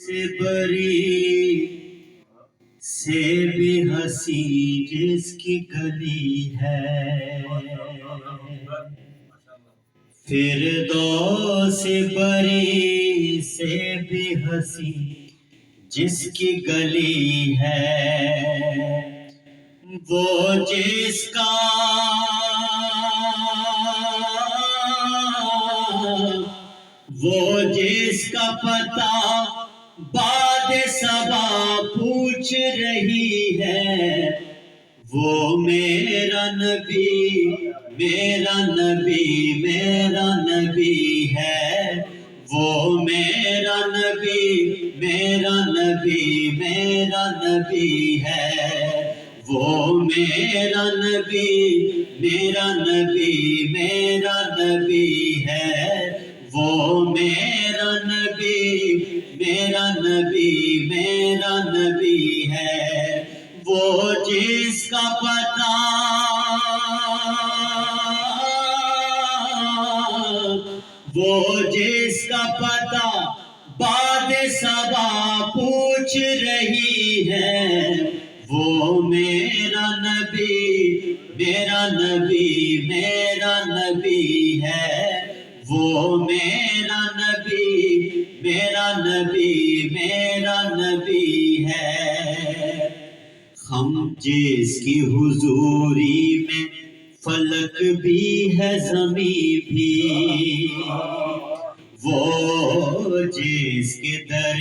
سے بری سے بھی ہنسی جس کی گلی ہے، فردوس سے بری سے بھی ہنسی جس کی گلی ہے، وہ جس کا پتہ باد صبا پوچھ رہی ہے، وہ میرا نبی میرا نبی میرا نبی ہے، وہ میرا نبی میرا نبی میرا نبی ہے، وہ میرا نبی میرا نبی میرا نبی ہے، وہ میرا نبی میرا نبی میرا نبی ہے، وہ جس کا پتہ باد صبا پوچھ رہی ہے، وہ میرا نبی میرا نبی میرا نبی ہے، وہ میرا نبی میرا نبی میرا نبی ہے، ہم جس کی حضوری میں فلک بھی ہے زمین بھی، وہ جس کے در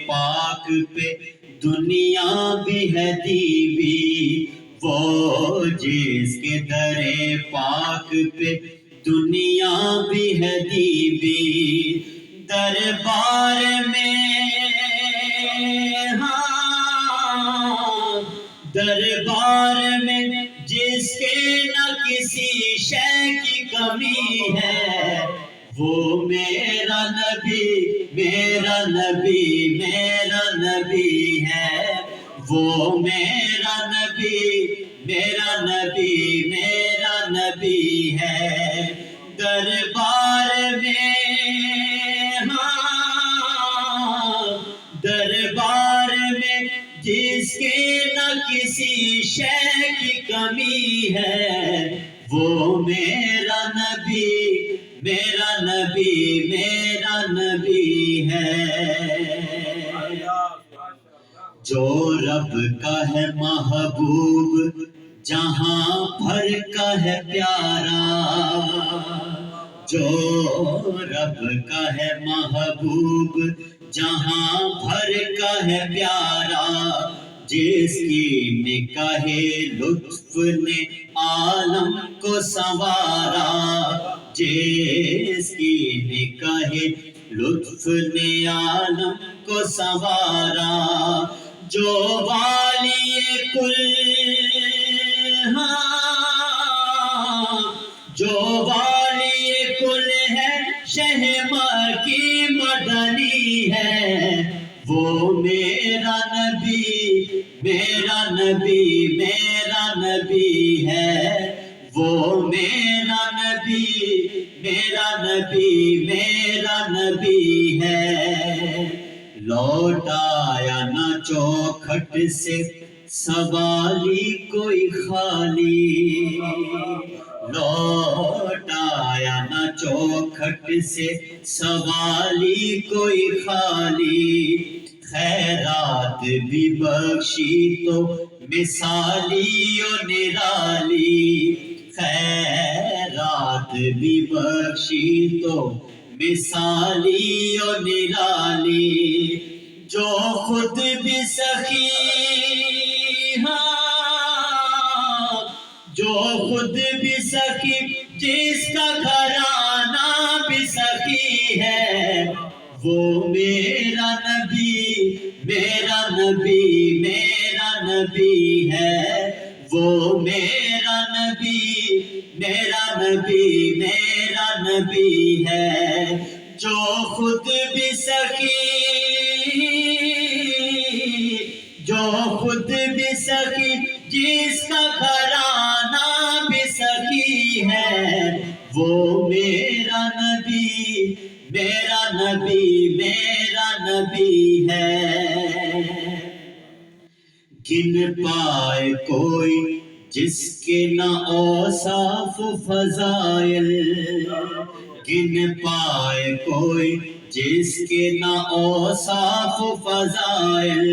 پاک پہ دنیا بھی ہے دی بھی، وہ جس کے در پاک پہ دنیا بھی ہے دی بھی، دربار میں دربار میں جس کے نہ کسی شے کی کمی ہے، وہ میرا نبی میرا نبی میرا نبی ہے، وہ میرا نبی میرا نبی میرا نبی ہے، دربار میں دربار میں جس کے نہ کسی شے کی کمی ہے، وہ میرا نبی میرا نبی میرا نبی ہے، جو رب کا ہے محبوب جہاں بھر کا ہے پیارا، جو رب کا ہے محبوب جہاں بھر کا ہے پیارا، جس کی نگاہ لطف نے عالم کو سنوارا، جس کی نگاہ لطف نے عالم کو سنوارا، جو والی کل جو والی کل ہے شہما کی مدنی ہے، وہ میرا نبی میرا نبی میرا نبی ہے، وہ میرا نبی میرا نبی میرا نبی ہے، لوٹایا نہ چوکھٹ سے سوالی کوئی خالی، لوٹایا نہ چوکھٹ سے سوالی کوئی خالی، خیرات بھی بخشی تو مثالی و نرالی، خیرات بھی بخشی تو مثالی و نرالی، جو خود بھی سخی جو خود بھی سخی جس کا گھرانہ بھی سخی ہے، وہ میرا نبی میرا نبی میرا نبی ہے، وہ میرا نبی میرا نبی میرا نبی ہے، جو خود بھی سخی جو خود بھی سخی جس کا گھرانہ بھی سخی ہے، وہ میرا نبی میرا نبی میرا نبی ہے، گن پائے کوئی جس کے نہ اوصاف فضائل، گن پائے کوئی جس کے نہ اوصاف فضائل،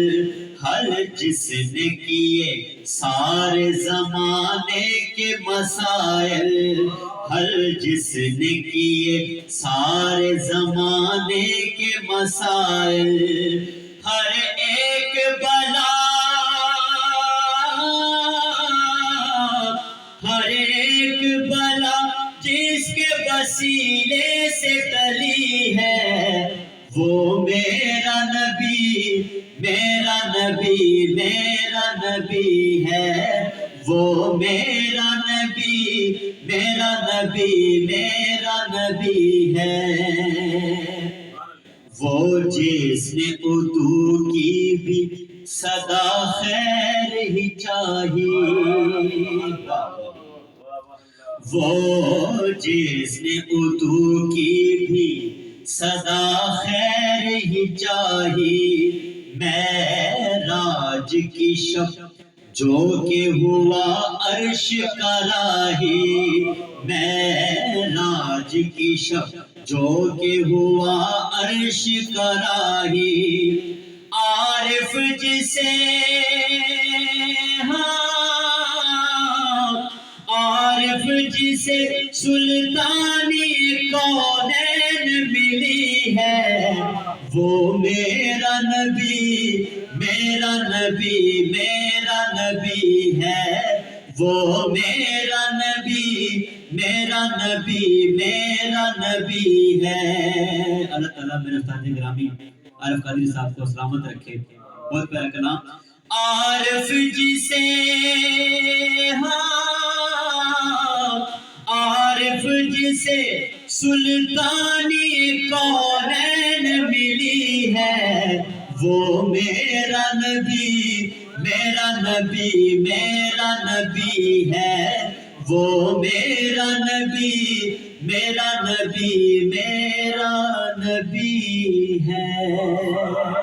ہر جس نے کیے سارے زمانے کے مسائل، ہر جس نے کیے سارے زمانے کے مسائل، ہر ایک بلا ہر ایک بلا جس کے وسیلے سے ٹلی ہے، وہ میرا نبی میرا نبی میرا نبی ہے، وہ میرا نبی میرا نبی میرا نبی ہے، وہ جس نے اردو کی بھی صدا خیر ہی چاہیے، وہ جس نے اردو کی بھی صدا خیر ہی چاہی، معراج کی شب جو کہ ہوا عرش کا راہی، معراج کی شب جو کہ ہوا عرش کا راہی، عارف جسے عارف جسے سلطانی کونین ملی ہے، وہ میرا نبی میرا نبی میرا نبی ہے، وہ میرا نبی میرا نبی میرا نبی ہے۔ اللہ تعالیٰ میرے استاد گرامی عارف قادری صاحب کو سلامت رکھے۔ بہت پیارا کلام، عارف جسے عارف جسے سلطانی کونین ملی ہے، وہ میرا نبی میرا نبی میرا نبی ہے، وہ میرا نبی میرا نبی میرا نبی ہے۔